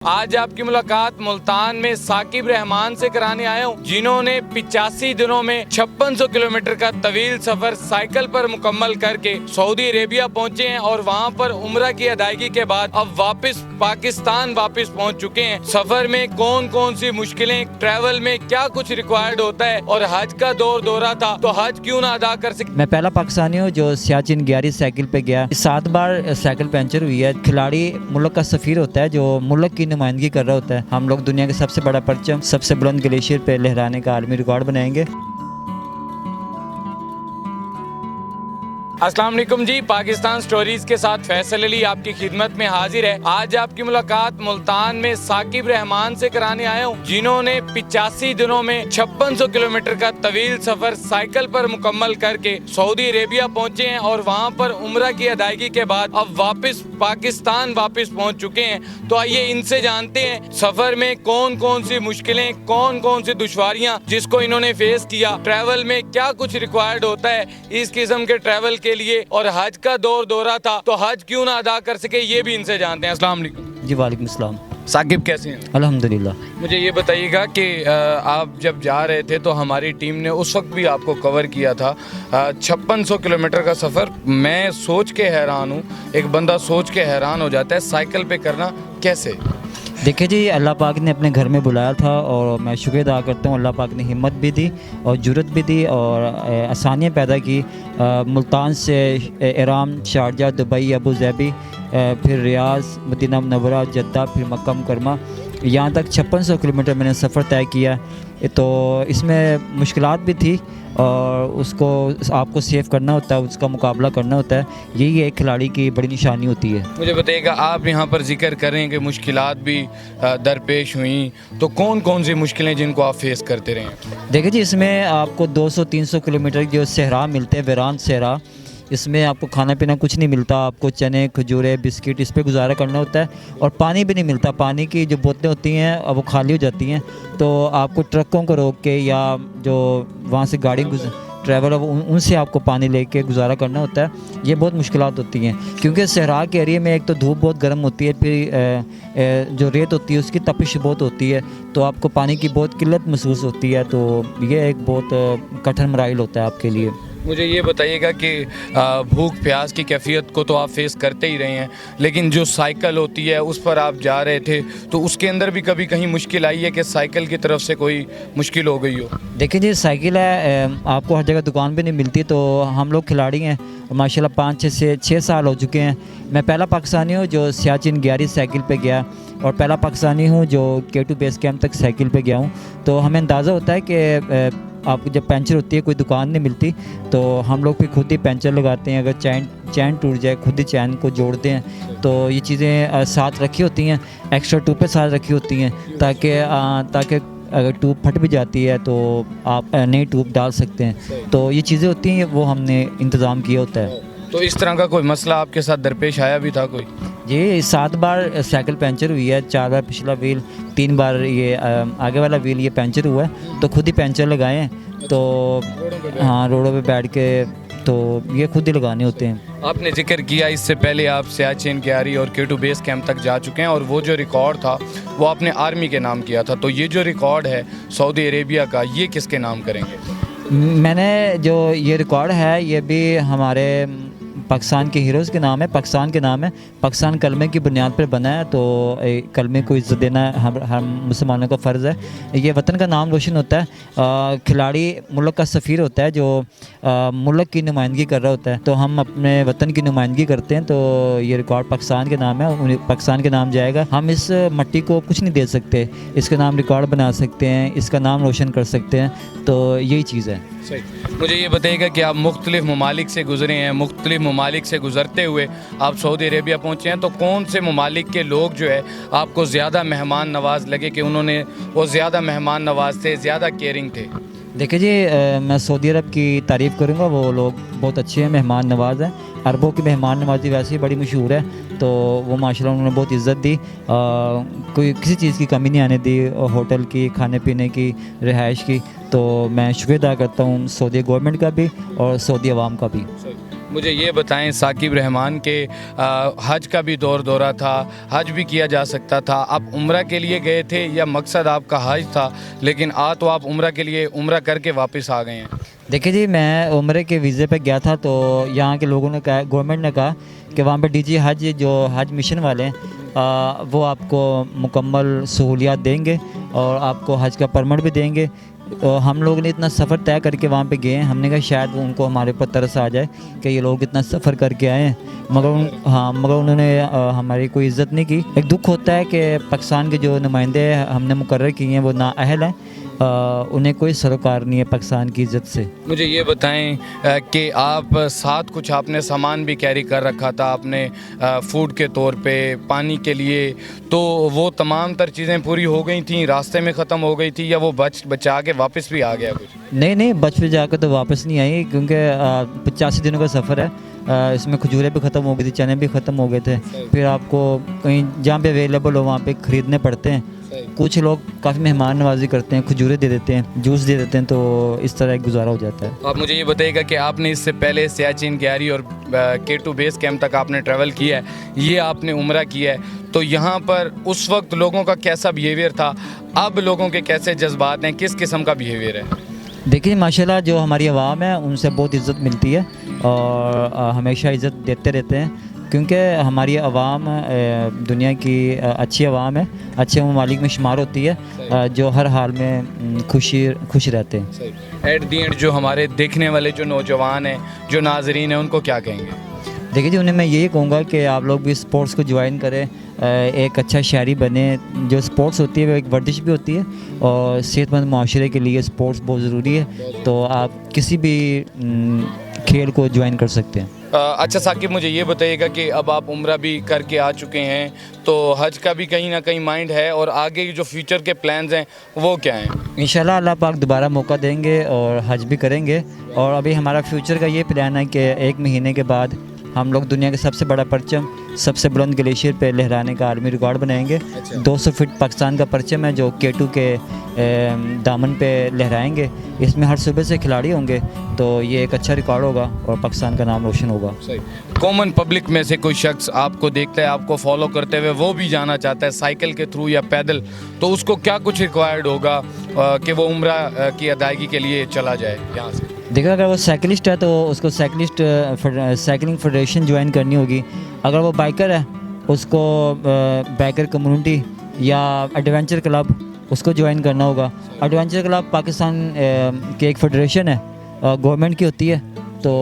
आज आपकी मुलाकात मुल्तान में साकिब रहमान से कराने आया हूँ, जिन्होंने 85 दिनों में 5600 किलोमीटर का तवील सफर साइकिल पर मुकम्मल करके सऊदी अरेबिया पहुँचे हैं और वहाँ पर उम्रा की अदायगी के बाद अब वापस पाकिस्तान पहुँच चुके हैं। सफर में कौन कौन सी मुश्किलें, ट्रैवल में क्या कुछ रिक्वायर्ड होता है और हज का दौरा था तो हज क्यों ना अदा कर सके। मैं पहला पाकिस्तानी हूँ जो सियाचिन 11 साइकिल पे गया। 7 बार साइकिल पंचर हुई है। खिलाड़ी मुल्क का सफ़ीर होता है जो मुल्क की नुमाइंदगी कर रहा होता है। हम लोग दुनिया के सबसे बड़ा परचम सबसे बुलंद ग्लेशियर पे लहराने का आलमी रिकॉर्ड बनाएंगे। अस्सलाम वालेकुम जी, पाकिस्तान स्टोरीज के साथ फैसल अली आपकी खिदमत में हाजिर है। आज आपकी मुलाकात मुल्तान में साकिब रहमान से कराने आया हूँ, जिन्होंने 85 दिनों में 5600 किलोमीटर का तवील सफर साइकिल पर मुकम्मल करके सऊदी अरेबिया पहुँचे हैं और वहाँ पर उम्रा की अदायगी के बाद अब वापस पाकिस्तान पहुँच चुके हैं। तो आइए इनसे जानते हैं सफर में कौन कौन सी मुश्किलें, कौन कौन सी दुश्वारियाँ जिसको इन्होंने फेस किया, ट्रैवल में क्या कुछ रिक्वायर्ड होता है इस किस्म के ट्रैवल के लिए, और हज का दौरा था तो हज क्यों ना अदा कर सके ये भी इनसे जानते हैं। अस्सलाम वालेकुम जी वालेकुम सलाम। साकिब कैसे हैं? अल्हम्दुलिल्लाह। मुझे ये बताइएगा कि आप जब जा रहे थे तो हमारी टीम ने उस वक्त भी आपको कवर किया था। 5600 किलोमीटर का सफ़र, मैं सोच के हैरान हूँ, एक बंदा सोच के हैरान हो जाता है साइकिल पे करना कैसे। देखिए जी, अल्लाह पाक ने अपने घर में बुलाया था और मैं शुक्र अदा करता हूँ। अल्लाह पाक ने हिम्मत भी दी और जुर्रत भी दी और आसानियाँ पैदा की। मुल्तान से इराम, शारजा, दुबई, अबू धाबी, फिर रियाज, मदीना मुनव्वरा, जद्दा, फिर मक्का मुकरमा, यहाँ तक 5600 किलोमीटर मैंने सफ़र तय किया। तो इसमें मुश्किलात भी थी और उसको आपको सेव करना होता है, उसका मुकाबला करना होता है। यही एक खिलाड़ी की बड़ी निशानी होती है। मुझे बताइएगा, आप यहाँ पर जिक्र करें कि मुश्किलात भी दरपेश हुई, तो कौन कौन सी मुश्किलें जिनको आप फेस करते रहे। देखिए जी, इसमें आपको 200-300 किलोमीटर जो सहरा मिलते हैं, वीरान सहरा, इसमें आपको खाना पीना कुछ नहीं मिलता। आपको चने, खजूरे, बिस्किट इस पे गुजारा करना होता है और पानी भी नहीं मिलता। पानी की जो बोतलें होती हैं अब वो खाली हो जाती हैं, तो आपको ट्रकों को रोक के या जो वहाँ से गाड़ी ट्रैवल उनसे आपको पानी लेके गुजारा करना होता है। ये बहुत मुश्किलात होती हैं क्योंकि सहरा के एरिया में एक तो धूप बहुत गर्म होती है, फिर जो रेत होती है उसकी तपिश बहुत होती है, तो आपको पानी की बहुत किल्लत महसूस होती है। तो ये एक बहुत कठिन मराइल होता है आपके लिए। मुझे ये बताइएगा कि भूख प्यास की कैफियत को तो आप फेस करते ही रहे हैं, लेकिन जो साइकिल होती है उस पर आप जा रहे थे तो उसके अंदर भी कभी कहीं मुश्किल आई है कि साइकिल की तरफ से कोई मुश्किल हो गई हो। देखिए जी, साइकिल है, आपको हर जगह दुकान पे नहीं मिलती। तो हम लोग खिलाड़ी हैं माशाल्लाह, 5-6 साल हो चुके हैं। मैं पहला पाकिस्तानी हूँ जो सियाचिन 11 साइकिल पे गया और पहला पाकिस्तानी हूँ जो K2 बेस कैंप तक साइकिल पे गया हूँ। तो हमें अंदाज़ा होता है कि आपको जब पंचर होती है, कोई दुकान नहीं मिलती, तो हम लोग फिर खुद ही पंचर लगाते हैं। अगर चैन टूट जाए खुद ही चैन को जोड़ते हैं। तो ये चीज़ें साथ रखी होती हैं, एक्स्ट्रा ट्यूब पे साथ रखी होती हैं ताकि अगर ट्यूब फट भी जाती है तो आप नई ट्यूब डाल सकते हैं। तो ये चीज़ें होती हैं, वो हमने इंतज़ाम किया होता है। तो इस तरह का कोई मसला आपके साथ दरपेश आया भी था कोई? जी, 7 बार साइकिल पंचर हुई है। 4 बार पिछला व्हील, 3 बार ये आगे वाला व्हील ये पंचर हुआ है, तो खुद ही पंचर लगाए हैं। तो हाँ, रोडों पे बैठ के तो ये खुद ही लगाने होते हैं। आपने जिक्र किया इससे पहले आप सियाचिन 11 और K2 बेस कैंप तक जा चुके हैं और वो जो रिकॉर्ड था वो आपने आर्मी के नाम किया था, तो ये जो रिकॉर्ड है सऊदी अरेबिया का, ये किसके नाम करेंगे? मैंने जो ये रिकॉर्ड है ये भी हमारे पाकिस्तान के हीरोज़ के नाम है, पाकिस्तान के नाम है। पाकिस्तान कलमे की बुनियाद पर बना है, तो कलमे को इज़्ज़त देना हम मुसलमानों का फ़र्ज़ है। ये वतन का नाम रोशन होता है। खिलाड़ी मुल्क का सफ़ीर होता है जो मुल्क की नुमाइंदगी कर रहा होता है। तो हम अपने वतन की नुमाइंदगी करते हैं, तो ये रिकॉर्ड पाकिस्तान के नाम है, पाकिस्तान के नाम जाएगा। हम इस मट्टी को कुछ नहीं दे सकते, इसका नाम रिकॉर्ड बना सकते हैं, इसका नाम रोशन कर सकते हैं। तो यही चीज़ है। सही। मुझे ये बताइएगा कि आप मुख्तलिफ़ ममालिक से गुज़रे हैं, मुख्तलिफ़ ममालिक से गुज़रते हुए आप सऊदी अरेबिया पहुँचे हैं, तो कौन से ममालिक के लोग जो है आपको ज़्यादा मेहमान नवाज़ लगे कि उन्होंने वो ज़्यादा मेहमान नवाज़ थे, ज़्यादा केयरिंग थे? देखिए जी, मैं सऊदी अरब की तारीफ़ करूँगा, वो लोग बहुत अच्छे हैं, मेहमान नवाज़ हैं। अरबों की मेहमान नवाज़ी वैसे ही बड़ी मशहूर है, तो वो माशाल्लाह उन्होंने बहुत इज़्ज़त दी। कोई किसी चीज़ की कमी नहीं आने दी, होटल की, खाने पीने की, रिहाइश की। तो मैं शुक्र अदा करता हूँ सऊदी गवर्नमेंट का भी और सऊदी अवाम का भी। मुझे ये बताएं, साकिब रहमान के हज का भी दौरा था, हज भी किया जा सकता था, आप उम्रा के लिए गए थे या मकसद आपका हज था, लेकिन तो आप उम्रा के लिए उम्रा करके वापस आ गए हैं? देखिए जी, मैं उम्रे के वीज़े पे गया था, तो यहाँ के लोगों ने कहा, गवर्नमेंट ने कहा कि वहाँ पे डीजी हज जो हज मिशन वाले हैं वो आपको मुकम्मल सहूलियात देंगे और आपको हज का परमिट भी देंगे। तो हम लोग ने इतना सफ़र तय करके वहाँ पे गए हैं, हमने कहा शायद वो उनको हमारे ऊपर तरस आ जाए कि ये लोग इतना सफ़र करके आए हैं, मगर उन्होंने हमारी कोई इज़्ज़त नहीं की। एक दुख होता है कि पाकिस्तान के जो नुमाइंदे हमने मुकर्रर किए हैं वो नाअहल हैं, उन्हें कोई सरोकार नहीं है पाकिस्तान की इज़्ज़त से। मुझे ये बताएं कि आप साथ कुछ आपने सामान भी कैरी कर रखा था आपने फूड के तौर पे, पानी के लिए, तो वो तमाम तर चीज़ें पूरी हो गई थी, रास्ते में ख़त्म हो गई थी, या वो बचा के वापस भी आ गया कुछ? नहीं, बच पे जाकर तो वापस नहीं आई, क्योंकि 85 दिनों का सफ़र है। इसमें खजूरें भी ख़त्म हो गई थी, चने भी ख़त्म हो गए थे, फिर आपको कहीं जहाँ पे अवेलेबल हो वहाँ पे ख़रीदने पड़ते हैं। कुछ लोग काफ़ी मेहमान नवाजी करते हैं, खजूरें दे देते हैं, जूस दे देते हैं, तो इस तरह एक गुजारा हो जाता है। आप मुझे ये बताइएगा कि आपने इससे पहले सियाचिन गैरी और K2 बेस कैंप तक आपने ट्रैवल किया है, ये आपने उम्रा किया है, तो यहाँ पर उस वक्त लोगों का कैसा बिहेवियर था, अब लोगों के कैसे जज्बात हैं, किस किस्म का बिहेवियर है? देखिए माशाल्लाह, जो हमारी आवाम है उनसे बहुत इज़्ज़त मिलती है और हमेशा इज़्ज़त देते रहते हैं, क्योंकि हमारी आवाम दुनिया की अच्छी आवाम है, अच्छे ममालिक में शुमार होती है, जो हर हाल में खुश रहते हैं। एट दी एंड जो हमारे देखने वाले जो नौजवान हैं, जो नाजरीन हैं, उनको क्या कहेंगे? देखिए जी, उन्हें मैं यही कहूँगा कि आप लोग भी स्पोर्ट्स को ज्वाइन करें, एक अच्छा शहरी बने। जो स्पोर्ट्स होती है वो एक वर्जिश भी होती है और सेहतमंद माशरे के लिए स्पोर्ट्स बहुत ज़रूरी है, तो आप किसी भी खेल को ज्वाइन कर सकते हैं। अच्छा साकिब, मुझे ये बताइएगा कि अब आप उम्रा भी करके आ चुके हैं, तो हज का भी कहीं ना कहीं माइंड है, और आगे जो फ्यूचर के प्लान्स हैं वो क्या हैं? इंशाल्लाह अल्लाह पाक दोबारा मौका देंगे और हज भी करेंगे, और अभी हमारा फ्यूचर का ये प्लान है कि 1 महीने के बाद हम लोग दुनिया के सबसे बड़ा परचम सबसे बुलंद ग्लेशियर पे लहराने का आलमी रिकॉर्ड बनाएंगे। 200 फीट पाकिस्तान का परचम है जो K2 के दामन पे लहराएंगे। इसमें हर सूबे से खिलाड़ी होंगे, तो ये एक अच्छा रिकॉर्ड होगा और पाकिस्तान का नाम रोशन होगा। कॉमन पब्लिक में से कोई शख्स आपको देखता है, आपको फॉलो करते हुए, वो भी जाना चाहता है साइकिल के थ्रू या पैदल, तो उसको क्या कुछ रिक्वायर्ड होगा कि वो उम्रा की अदायगी के लिए चला जाए यहाँ से? देखिए, अगर वो साइकिलिस्ट है तो उसको साइकिलिंग फेडरेशन ज्वाइन करनी होगी। अगर वो बाइकर है उसको बाइकर कम्युनिटी या एडवेंचर क्लब उसको ज्वाइन करना होगा। एडवेंचर क्लब पाकिस्तान की एक फेडरेशन है, गवर्नमेंट की होती है, तो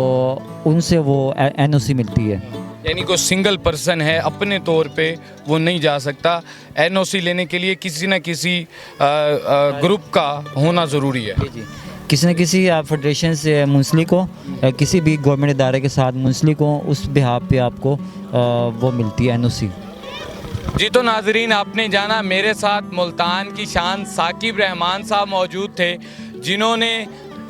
उनसे वो NOC मिलती है। यानी कोई सिंगल पर्सन है अपने तौर पे वो नहीं जा सकता, NOC लेने के लिए किसी न किसी ग्रुप का होना ज़रूरी है। जी, किसी न किसी आप फेडरेशन से मुंसलिक हो, किसी भी गवर्नमेंट इदारे के साथ मुंसलिक हो, उस बिहाफ पे आपको वो मिलती है NOC। जी, तो नाजरीन, आपने जाना, मेरे साथ मुल्तान की शान साकिब रहमान साहब मौजूद थे, जिन्होंने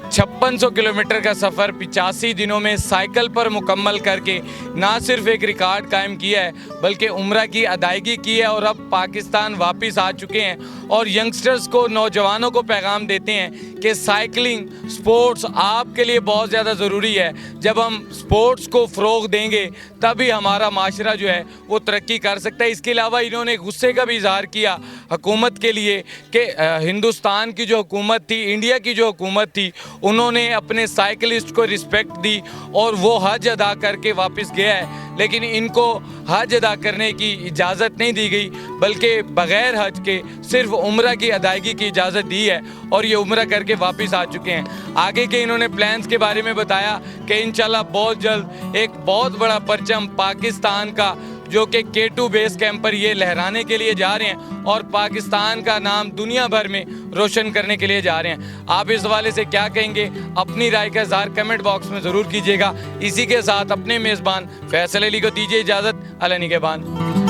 5600 किलोमीटर का सफ़र 85 दिनों में साइकिल पर मुकम्मल करके ना सिर्फ एक रिकॉर्ड कायम किया है, बल्कि उम्रा की अदायगी की है और अब पाकिस्तान वापस आ चुके हैं, और यंगस्टर्स को, नौजवानों को पैगाम देते हैं कि साइकिलिंग स्पोर्ट्स आपके लिए बहुत ज़्यादा ज़रूरी है। जब हम स्पोर्ट्स को फ़रोग़ देंगे तभी हमारा माशरा जो है वो तरक्की कर सकता है। इसके अलावा इन्होंने गुस्से का भी इज़हार किया हुकूमत के लिए कि हिंदुस्तान की जो हुकूमत थी, इंडिया की जो हुकूमत थी, उन्होंने अपने साइकिलिस्ट को रिस्पेक्ट दी और वो हज अदा करके वापस गया है, लेकिन इनको हज अदा करने की इजाज़त नहीं दी गई, बल्कि बग़ैर हज के सिर्फ उम्रा की अदायगी की इजाज़त दी है, और ये उम्रा करके वापस आ चुके हैं। आगे के इन्होंने प्लान्स के बारे में बताया कि इंशाल्लाह बहुत जल्द एक बहुत बड़ा परचम पाकिस्तान का, जो कि K2 बेस कैंप पर ये लहराने के लिए जा रहे हैं और पाकिस्तान का नाम दुनिया भर में रोशन करने के लिए जा रहे हैं। आप इस हवाले से क्या कहेंगे? अपनी राय का इज़हार कमेंट बॉक्स में ज़रूर कीजिएगा। इसी के साथ अपने मेज़बान फैसल अली को दीजिए इजाज़त। अला निगहबान।